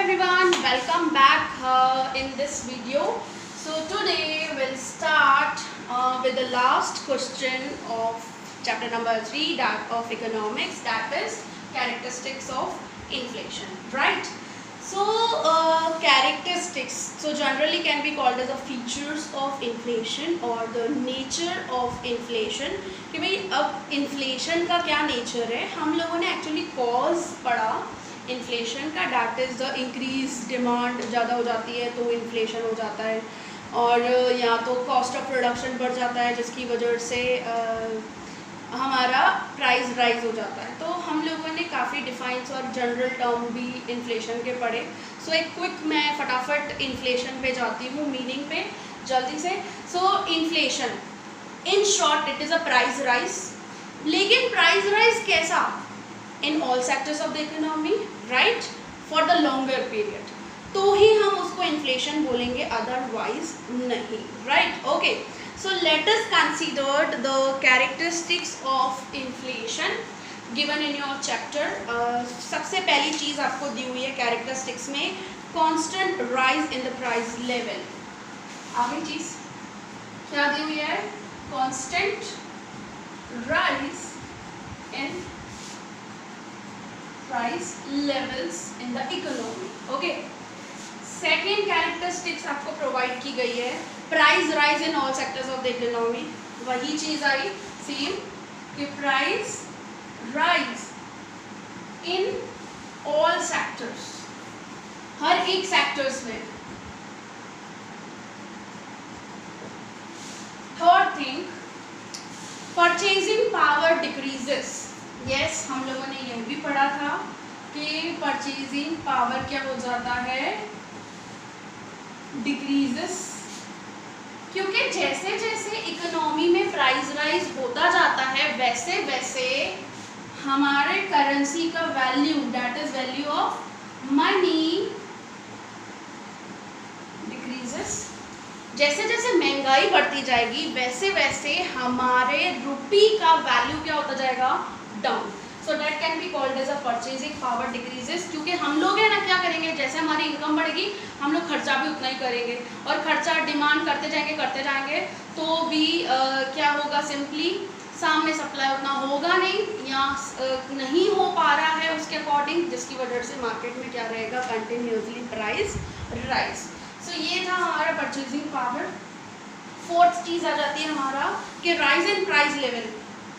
everyone, welcome back in this video. So today we'll start with the last question of chapter number 3 of economics, that is characteristics of inflation, right? So characteristics so generally can be called as the features of inflation or the nature of inflation. कि भाई अब inflation का क्या nature है, हम लोगों ने actually cause पढ़ा इन्फ्लेशन का, that is the increase demand ज़्यादा हो जाती है तो इन्फ्लेशन हो जाता है, और या तो कॉस्ट ऑफ प्रोडक्शन बढ़ जाता है जिसकी वजह से हमारा प्राइस राइज हो जाता है. तो हम लोगों ने काफ़ी डिफाइंस और जनरल टर्म भी इन्फ्लेशन के पढ़े. सो एक क्विक मैं फटाफट इन्फ्लेशन पे जाती हूँ, मीनिंग पे जल्दी से. सो inflation in short it is a price rise. लेकिन प्राइस राइज कैसा? in all sectors of the economy, right, for the longer period, तो ही हम उसको inflation बोलेंगे, otherwise नहीं, right? Okay, so let us consider the characteristics of inflation given in your chapter. सबसे पहली चीज़ आपको दी हुई है characteristics में constant rise in the price level. आगे चीज़ क्या दी हुई है? constant rise in price levels in the economy. Okay. Second characteristics आपको प्रोवाइड की गई है price rise in all sectors of the economy. वही चीज आई सेम कि price rise in all sectors, हर एक sectors में. Third thing, purchasing power decreases. Yes हम लोगों ने यह भी पढ़ा था कि परचेजिंग पावर क्या हो जाता है? डिक्रीजेस. क्योंकि जैसे जैसे इकोनॉमी में प्राइस राइज होता जाता है वैसे वैसे हमारे करेंसी का value, that is value of money, decreases. जैसे जैसे महंगाई बढ़ती जाएगी वैसे वैसे हमारे रुपी का वैल्यू क्या होता जाएगा? Down. So that can be called as a purchasing power decreases. क्योंकि हम लोग है ना क्या करेंगे, जैसे हमारी इनकम बढ़ेगी हम लोग खर्चा भी उतना ही करेंगे, और खर्चा डिमांड करते जाएंगे तो भी क्या होगा? सिंपली सामने सप्लाई उतना होगा नहीं या नहीं हो पा रहा है उसके अकॉर्डिंग, जिसकी वजह से मार्केट में क्या रहेगा? Continuously price rise. सो ये था हमारा परचेजिंग पावर. फोर्थ चीज़ आ जाती है हमारा कि राइज इन प्राइस लेवल.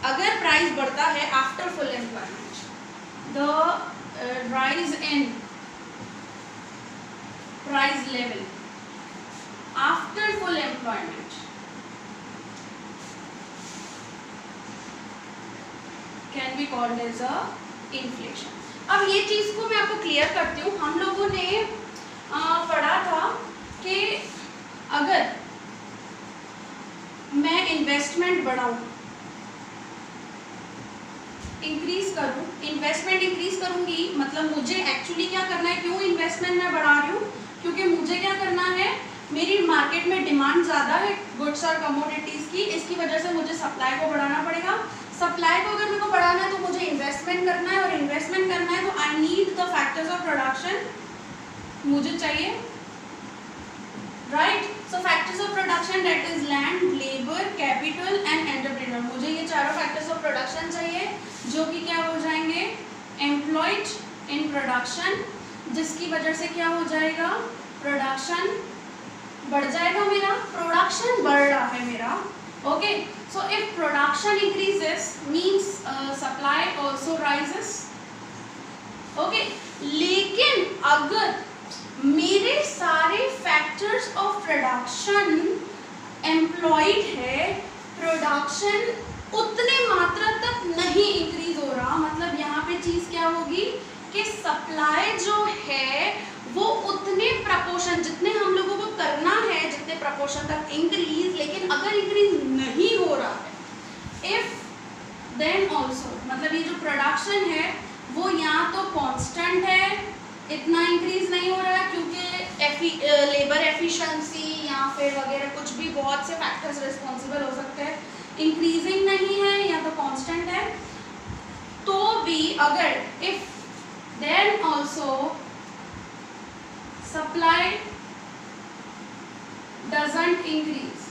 अगर प्राइस बढ़ता है after full employment, the rise in price level after full employment can be called as a inflation. अब ये चीज को मैं आपको क्लियर करती हूँ. हम लोगों ने पढ़ा था कि अगर मैं इन्वेस्टमेंट बढ़ाऊं, इंक्रीज करूं, इन्वेस्टमेंट इंक्रीज करूंगी, मतलब मुझे एक्चुअली क्या करना है? क्यों इन्वेस्टमेंट मैं बढ़ा रही हूँ? क्योंकि मुझे क्या करना है, मेरी मार्केट में डिमांड ज़्यादा है गुड्स और कमोडिटीज़ की, इसकी वजह से मुझे सप्लाई को बढ़ाना पड़ेगा. सप्लाई को अगर मेरे को बढ़ाना है तो मुझे इन्वेस्टमेंट करना है, और इन्वेस्टमेंट करना है तो I need the factors of production. मुझे चाहिए, right? So factors of production that is land, labour, capital and entrepreneur. मुझे ये चारों फैक्टर्स ऑफ प्रोडक्शन चाहिए जो कि क्या हो जाएंगे? एम्प्लॉयड इन प्रोडक्शन, जिसकी वजह से क्या हो जाएगा? प्रोडक्शन बढ़ जाएगा. मेरा प्रोडक्शन बढ़ रहा है मेरा. Okay, so if production increases means supply also rises. Okay, लेकिन अगर मेरे सारे फैक्टर्स ऑफ प्रोडक्शन एम्प्लॉयड है, प्रोडक्शन उतने मात्रा तक नहीं इंक्रीज हो रहा, मतलब यहाँ पे चीज़ क्या होगी कि सप्लाई जो है वो उतने प्रपोर्शन जितने हम लोगों को करना है, जितने प्रपोर्शन तक इंक्रीज, लेकिन अगर इंक्रीज नहीं हो रहा है, इफ देन ऑल्सो, मतलब ये जो प्रोडक्शन है वो या तो कांस्टेंट है, इतना इंक्रीज नहीं हो रहा है क्योंकि लेबर एफिशिएंसी या फिर वगैरह कुछ भी बहुत से फैक्टर्स रिस्पॉन्सिबल हो सकते हैं, इंक्रीजिंग नहीं है या तो कांस्टेंट है, तो भी अगर if then also supply doesn't increase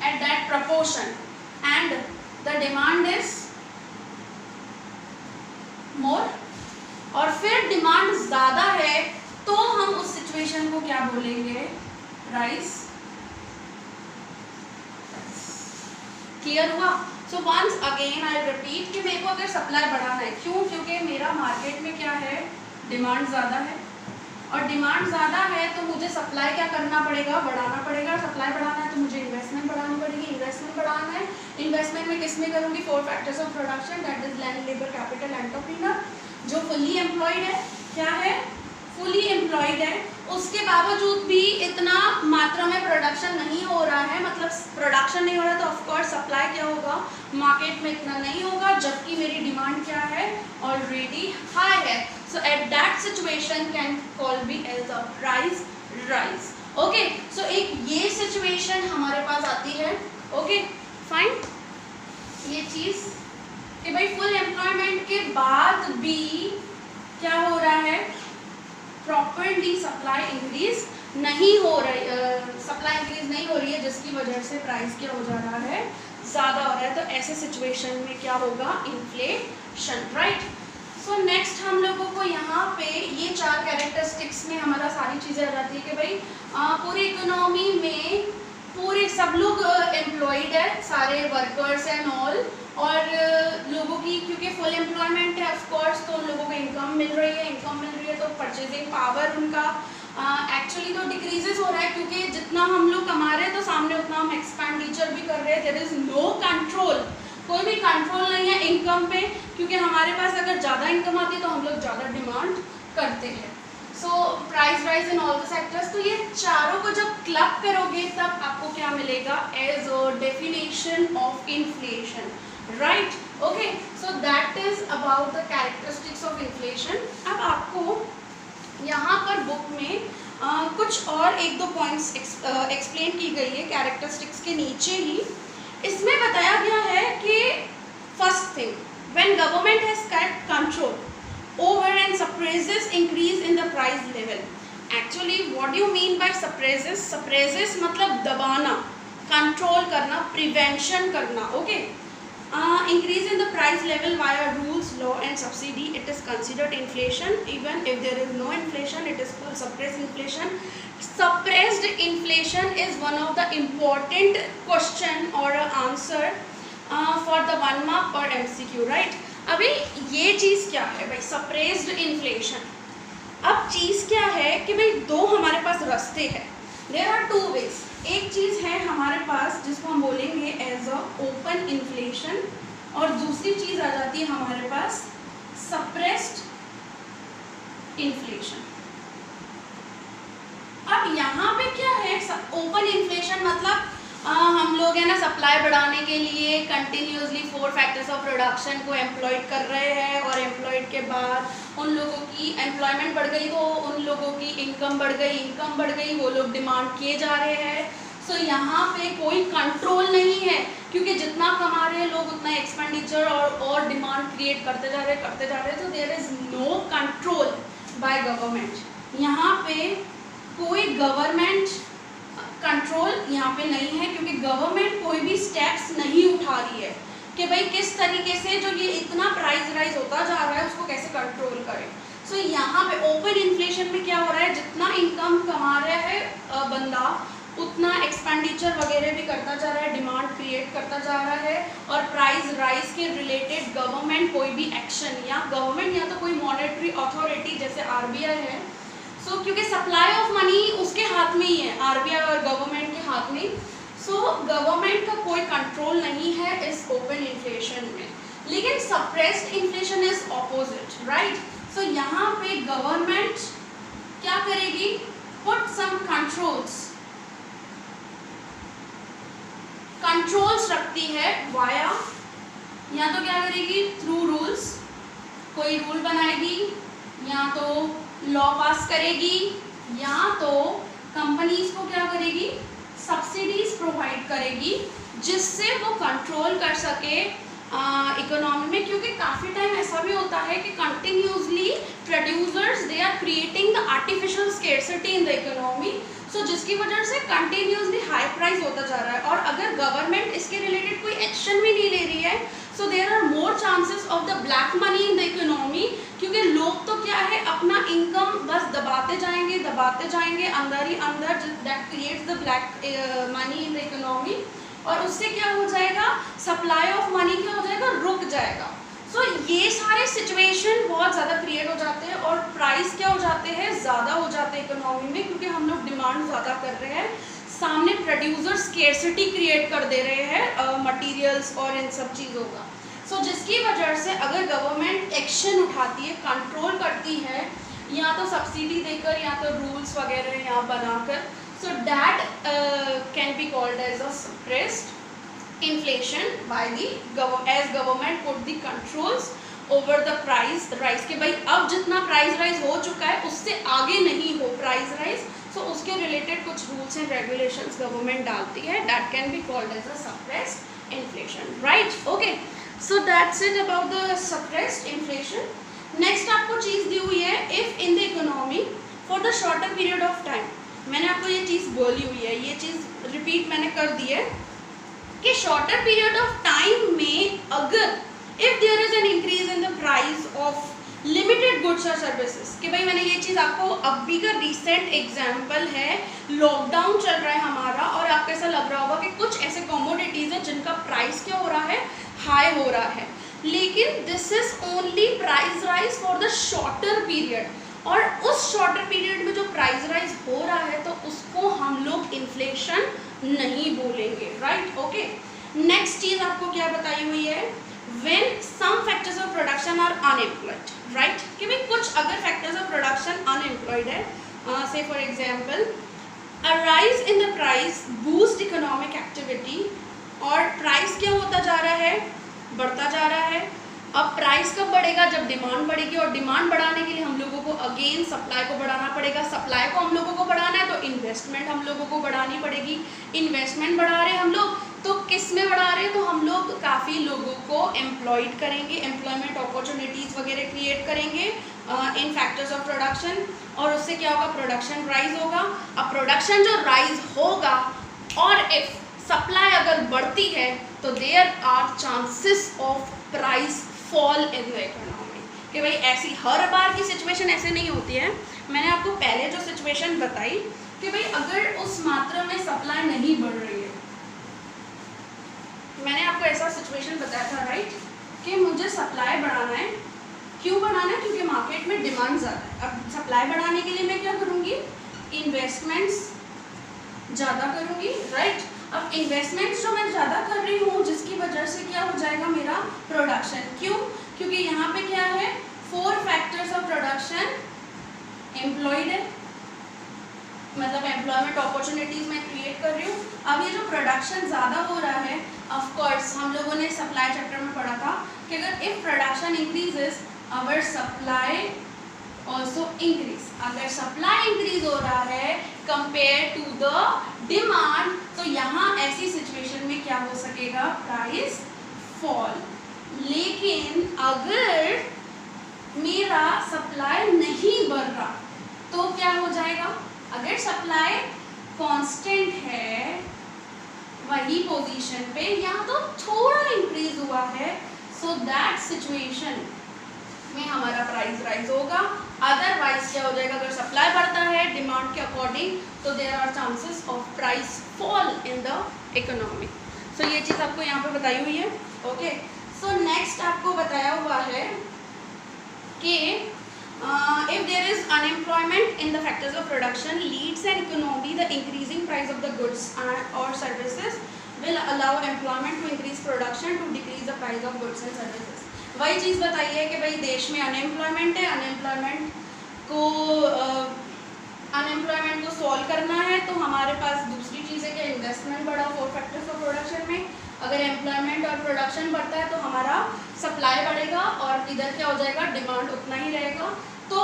at that proportion and the demand is more, और फिर डिमांड ज़्यादा है तो हम उस सिचुएशन को क्या बोलेंगे, प्राइस। क्लियर हुआ? So once again I repeat कि मेरे को अगर सप्लाई बढ़ाना है, क्यों? क्योंकि मेरा मार्केट में क्या है, डिमांड ज़्यादा है, और डिमांड ज़्यादा है तो मुझे सप्लाई क्या करना पड़ेगा, बढ़ाना पड़ेगा। सप्लाई बढ़ाना है तो मुझे इन्वेस्टमेंट बढ़ानी पड़ेगी। इन्वेस्टमेंट बढ़ाना है, इन्वेस्टमेंट में किस में करूँगी, 4 factors of production, that is land, labour, capital, entrepreneur. जो फुली एम्प्लॉयड है, क्या है, फुली एम्प्लॉयड है, उसके बावजूद भी इतना मात्रा में प्रोडक्शन नहीं हो रहा है, मतलब प्रोडक्शन नहीं हो रहा तो ऑफकोर्स सप्लाई क्या होगा, मार्केट में इतना नहीं होगा, जबकि मेरी डिमांड क्या है, ऑलरेडी हाई है। So at that situation can call be as a price rise. Okay, so एक ये सिचुएशन हमारे पास आती है। ओके फाइन, ये चीज़ कि भाई फुल एम्प्लॉयमेंट के बाद भी क्या हो रहा है, प्रॉपर्ली सप्लाई इंक्रीज नहीं हो रही, सप्लाई इंक्रीज नहीं हो रही है, जिसकी वजह से प्राइस क्या हो जा रहा है, ज़्यादा हो रहा है। तो ऐसे सिचुएशन में क्या होगा, इन्फ्लेशन, राइट। सो नेक्स्ट हम लोगों को यहाँ पे ये 4 कैरेक्टरिस्टिक्स में हमारा सारी चीज़ें आ जाती है कि भाई पूरी इकोनॉमी में पूरे सब लोग एम्प्लॉयड है, सारे वर्कर्स एंड ऑल, और लोगों की क्योंकि फुल एम्प्लॉयमेंट है ऑफ कोर्स, तो उन लोगों को इनकम मिल रही है, इनकम मिल रही है तो परचेजिंग पावर उनका एक्चुअली तो डिक्रीजेस हो रहा है, क्योंकि जितना हम लोग कमा रहे हैं तो सामने उतना हम एक्सपेंडिचर भी कर रहे हैं। देयर इज़ नो कंट्रोल, कोई भी कंट्रोल नहीं है इनकम पे, क्योंकि हमारे पास अगर ज़्यादा इनकम आती है तो हम लोग ज़्यादा डिमांड करते हैं। So price rise in all the sectors. तो ये चारों को जब क्लब करोगे तब आपको क्या मिलेगा, as a definition of inflation, right. Okay, so that is about the characteristics of inflation. अब आपको यहाँ पर बुक में कुछ और 1-2 पॉइंट्स एक्सप्लेन की गई है कैरेक्टरिस्टिक्स के नीचे ही। इसमें बताया गया है कि first thing, when government has kept control over and suppresses increase in the price level. Actually what do you mean by suppresses? Suppresses मतलब दबाना, कंट्रोल करना, प्रिवेंशन करना। Okay, increase in the price level via rules, law and subsidy, it is considered inflation. Even if there is no inflation, it is called suppressed inflation. Suppressed inflation is one of the important question or answer for the 1 mark per MCQ, right? अभी ये चीज़ क्या है भाई, suppressed inflation. अब चीज़ क्या है कि भाई 2 हमारे पास रास्ते हैं, देयर आर 2 वेज। एक चीज़ है हमारे पास जिसको हम बोलेंगे एज अ ओपन इन्फ्लेशन, और दूसरी चीज़ आ जाती है हमारे पास सप्रेस्ड इन्फ्लेशन। अब यहाँ पे क्या है, ओपन इन्फ्लेशन मतलब हम लोग है ना सप्लाई बढ़ाने के लिए कंटिन्यूसली 4 फैक्टर्स ऑफ प्रोडक्शन को एम्प्लॉयड कर रहे हैं, और एम्प्लॉयड के बाद उन लोगों की एम्प्लॉयमेंट बढ़ गई तो उन लोगों की इनकम बढ़ गई, इनकम बढ़ गई, वो लोग डिमांड किए जा रहे हैं। सो यहाँ पे कोई कंट्रोल नहीं है, क्योंकि जितना कमा रहे हैं लोग उतना एक्सपेंडिचर और डिमांड क्रिएट करते जा रहे हैं, तो there is no control by government. यहाँ पे कोई गवर्नमेंट कंट्रोल यहाँ पे नहीं है, क्योंकि गवर्नमेंट कोई भी स्टेप्स नहीं उठा रही है कि भाई किस तरीके से जो ये इतना प्राइस राइज होता जा रहा है उसको कैसे कंट्रोल करें। सो यहाँ पे ओपन इन्फ्लेशन में क्या हो रहा है, जितना इनकम कमा रहा है बंदा उतना एक्सपेंडिचर वगैरह भी करता जा रहा है, डिमांड क्रिएट करता जा रहा है, और प्राइस राइज के रिलेटेड गवर्नमेंट कोई भी एक्शन, या गवर्नमेंट या तो कोई मॉनेटरी अथॉरिटी जैसे RBI है, सो क्योंकि सप्लाई ऑफ मनी उसके हाथ में ही है, RBI और गवर्नमेंट के हाथ में। सो गवर्नमेंट का कोई कंट्रोल नहीं है इस ओपन इन्फ्लेशन में। लेकिन suppressed inflation is opposite, right. So यहाँ पे गवर्नमेंट क्या करेगी, पुट सम कंट्रोल्स रखती है वाया, या तो क्या करेगी, थ्रू रूल्स, कोई रूल बनाएगी, या तो लॉ पास करेगी, या तो कंपनीज को क्या करेगी, सब्सिडीज प्रोवाइड करेगी, जिससे वो कंट्रोल कर सके इकोनॉमी में। क्योंकि काफ़ी टाइम ऐसा भी होता है कि continuously producers they are creating the artificial scarcity in the economy, so जिसकी वजह से कंटिन्यूसली हाई प्राइस होता जा रहा है। और अगर गवर्नमेंट इसके रिलेटेड कोई एक्शन भी नहीं ले रही है, so there are more chances of the black money in the economy, क्योंकि लोग तो क्या है अपना इनकम बस दबाते जाएंगे अंदर ही अंदर, that creates the black money in the economy, और उससे क्या हो जाएगा, सप्लाई ऑफ मनी क्या हो जाएगा, रुक जाएगा। सो ये सारे सिचुएशन बहुत ज़्यादा क्रिएट हो जाते हैं और प्राइस क्या हो जाते हैं, ज़्यादा हो जाते हैं इकोनॉमी में, क्योंकि हम लोग डिमांड ज़्यादा कर रहे हैं, सामने प्रोड्यूसर स्केर्सिटी क्रिएट कर दे रहे हैं मटेरियल्स और इन सब चीज़ों का। सो जिसकी वजह से अगर गवर्नमेंट एक्शन उठाती है, कंट्रोल करती है, या तो सब्सिडी देकर या तो रूल्स वगैरह यहाँ बनाकर, so that can be called as a suppressed inflation by the as government put the controls over the price rise, के भाई अब जितना प्राइस राइज हो चुका है उससे आगे नहीं हो प्राइस राइज, सो उसके रिलेटेड कुछ रूल्स एंड रेगुलेशंस गवर्नमेंट डालती है, that can be called as a suppressed inflation, right. Okay, so that's it about the suppressed inflation. Next आपको चीज़ दी हुई है, if in the economy for the shorter period of time, मैंने आपको ये चीज़ बोली हुई है, ये चीज़ रिपीट मैंने कर दी है कि शॉर्टर पीरियड ऑफ टाइम में अगर if there is an increase in the price of limited goods और सर्विसेज, कि भाई मैंने ये चीज़ आपको अभी का रिसेंट एग्जाम्पल है, लॉकडाउन चल रहा है हमारा और आपको ऐसा लग रहा होगा कि कुछ ऐसे कमोडिटीज़ हैं जिनका प्राइस क्या हो रहा है, हाई हो रहा है, लेकिन this is only price rise for the shorter period, और उस शॉर्टर पीरियड में जो प्राइस राइज हो रहा है तो उसको हम लोग इन्फ्लेशन नहीं बोलेंगे, राइट। ओके, नेक्स्ट चीज़ आपको क्या बताई हुई है, when some factors of production are unemployed, right, कि भाई कुछ अगर factors of production unemployed है, say for example a rise in the price boost economic activity, और प्राइस क्या होता जा रहा है, बढ़ता जा रहा है। अब प्राइस कब बढ़ेगा, जब डिमांड बढ़ेगी, और डिमांड बढ़ाने के लिए हम लोगों को अगेन सप्लाई को बढ़ाना पड़ेगा, सप्लाई को हम लोगों को बढ़ाना है तो इन्वेस्टमेंट हम लोगों को बढ़ानी पड़ेगी, इन्वेस्टमेंट बढ़ा रहे हैं हम लोग तो किस में बढ़ा रहे हैं, तो हम लोग काफ़ी लोगों को एम्प्लॉयड करेंगे, एम्प्लॉयमेंट अपॉर्चुनिटीज़ वगैरह क्रिएट करेंगे इन फैक्टर्स ऑफ प्रोडक्शन, और उससे क्या होगा, प्रोडक्शन राइज होगा। अब प्रोडक्शन जो राइज होगा और इफ सप्लाई अगर बढ़ती है तो there are chances of price fall in the economy, कि भाई ऐसी हर बार की सिचुएशन ऐसे नहीं होती है। मैंने आपको पहले जो सिचुएशन बताई कि भाई अगर उस मात्रा में सप्लाई नहीं बढ़ रही है, मैंने आपको ऐसा सिचुएशन बताया था, राइट, कि मुझे सप्लाई बढ़ाना है, क्यों बढ़ाना है, क्योंकि मार्केट में डिमांड ज़्यादा है। अब सप्लाई बढ़ाने के लिए मैं क्या करूँगी, इन्वेस्टमेंट्स ज़्यादा करूँगी, राइट। अब इन्वेस्टमेंट्स जो मैं ज़्यादा कर रही हूँ जिसकी वजह से क्या हो जाएगा मेरा प्रोडक्शन, क्यों, क्योंकि यहाँ पे क्या है, 4 फैक्टर्स ऑफ प्रोडक्शन एम्प्लॉयड है, मतलब एम्प्लॉयमेंट अपॉर्चुनिटीज़ मैं क्रिएट कर रही हूँ। अब ये जो प्रोडक्शन ज़्यादा हो रहा है, ऑफ कोर्स हम लोगों ने सप्लाई चैप्टर में पढ़ा था कि अगर if production increases our supply also increase, अगर सप्लाई इंक्रीज हो रहा है कंपेयर टू द डिमांड, तो यहाँ ऐसी सिचुएशन में क्या हो सकेगा, प्राइस फॉल। लेकिन अगर मेरा सप्लाई नहीं बढ़ रहा तो क्या हो जाएगा, अगर सप्लाई कांस्टेंट है वही पोजीशन पे या तो थोड़ा इंक्रीज हुआ है, सो दैट सिचुएशन में हमारा प्राइस राइज होगा। अदरवाइज क्या हो जाएगा, अगर सप्लाई बढ़ता है डिमांड के अकॉर्डिंग तो there are chances of price fall in the economy. So ये चीज़ आपको यहाँ पे बताई हुई है। ओके, सो नेक्स्ट आपको बताया हुआ है कि if there is unemployment in the factors of production leads an economy, the increasing price of the goods or services will allow employment to increase production to decrease the price of goods and services। वही चीज़ बताई है कि भाई देश में unemployment है, unemployment को solve करना है तो हमारे पास दूसरी चीज़ है कि इन्वेस्टमेंट बढ़ा 4 फैक्टर्स ऑफ प्रोडक्शन में। अगर एम्प्लॉयमेंट और प्रोडक्शन बढ़ता है तो हमारा सप्लाई बढ़ेगा और इधर क्या हो जाएगा, डिमांड उतना ही रहेगा, तो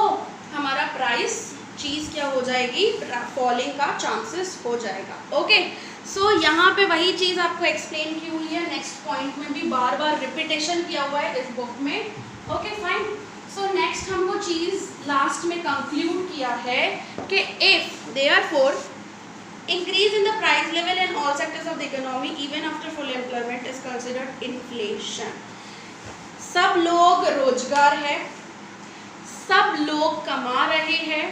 हमारा प्राइस चीज़ क्या हो जाएगी, फॉलिंग का चांसेस हो जाएगा। ओके, सो यहाँ पे वही चीज़ आपको एक्सप्लेन की हुई है, नेक्स्ट पॉइंट में भी बार बार रिपीटेशन किया हुआ है इस बुक में। Okay fine. सो नेक्स्ट हमको चीज़ लास्ट में कंक्लूड किया है कि if therefore increase in the price level in all sectors of the economy even after full employment is considered inflation. सब लोग रोजगार है, सब लोग कमा रहे हैं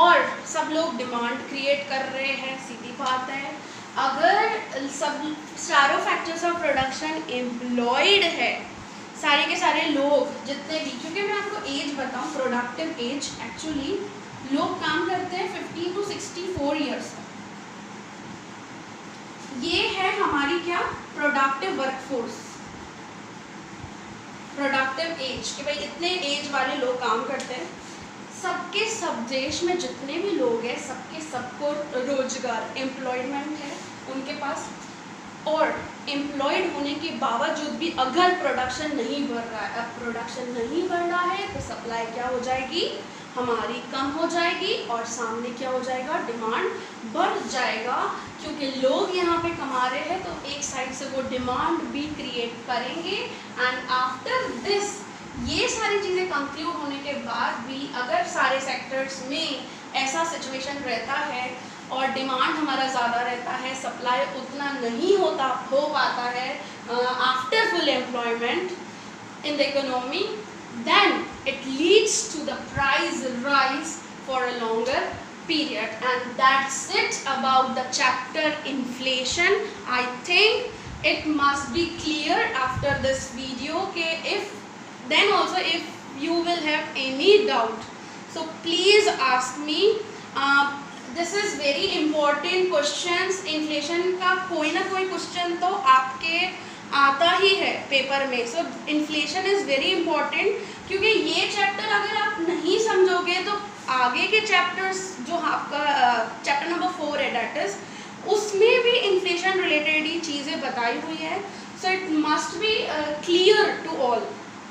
और सब लोग डिमांड क्रिएट कर रहे हैं, सीधी बात है। अगर सब चारों फैक्टर्स ऑफ प्रोडक्शन एम्प्लॉयड है, सारे के सारे लोग जितने भी, क्योंकि मैं आपको एज बताऊं, प्रोडक्टिव एज एक्चुअली लोग काम करते हैं 50 to 64 ईयर्स तक। ये है हमारी क्या प्रोडक्टिव वर्कफोर्स, प्रोडक्टिव एज, कि भाई इतने एज वाले लोग काम करते हैं। सबके सब देश में जितने भी लोग हैं सबके सबको रोजगार, एम्प्लॉयमेंट है उनके पास, और एम्प्लॉयड होने के बावजूद भी अगर प्रोडक्शन नहीं बढ़ रहा है, अब प्रोडक्शन नहीं बढ़ रहा है तो सप्लाई क्या हो जाएगी, हमारी कम हो जाएगी, और सामने क्या हो जाएगा, डिमांड बढ़ जाएगा, क्योंकि लोग यहाँ पे कमा रहे हैं तो एक साइड से वो डिमांड भी क्रिएट करेंगे। एंड आफ्टर दिस, ये सारी चीज़ें कंक्लूड होने के बाद भी अगर सारे सेक्टर्स में ऐसा सिचुएशन रहता है और डिमांड हमारा ज़्यादा रहता है, सप्लाई उतना नहीं हो पाता है after full employment in the economy, then it leads to the price rise for a longer period. And that's it about the chapter inflation. I think it must be clear after this video कि then also if you will have any doubt, so please ask me. This is very important questions. inflation का कोई ना कोई question तो आपके आता ही है paper में। सो इन्फ्लेशन इज़ वेरी इम्पॉर्टेंट, क्योंकि ये चैप्टर अगर आप नहीं समझोगे तो आगे के चैप्टर्स जो आपका चैप्टर नंबर 4 है डेट इज, उसमें भी इन्फ्लेशन रिलेटेड ही चीज़ें बताई हुई है। So it must be clear to all,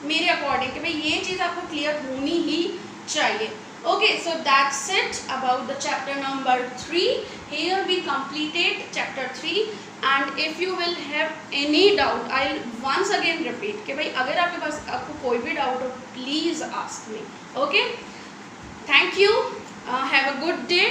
मेरे अकॉर्डिंग कि भाई ये चीज़ आपको क्लियर होनी ही चाहिए। Okay, so that's it about the chapter number 3. Here we completed chapter 3, and if you will have any doubt, I'll once again repeat कि भाई अगर आपके पास आपको कोई भी डाउट हो, please ask me. Okay, thank you. Have a good day.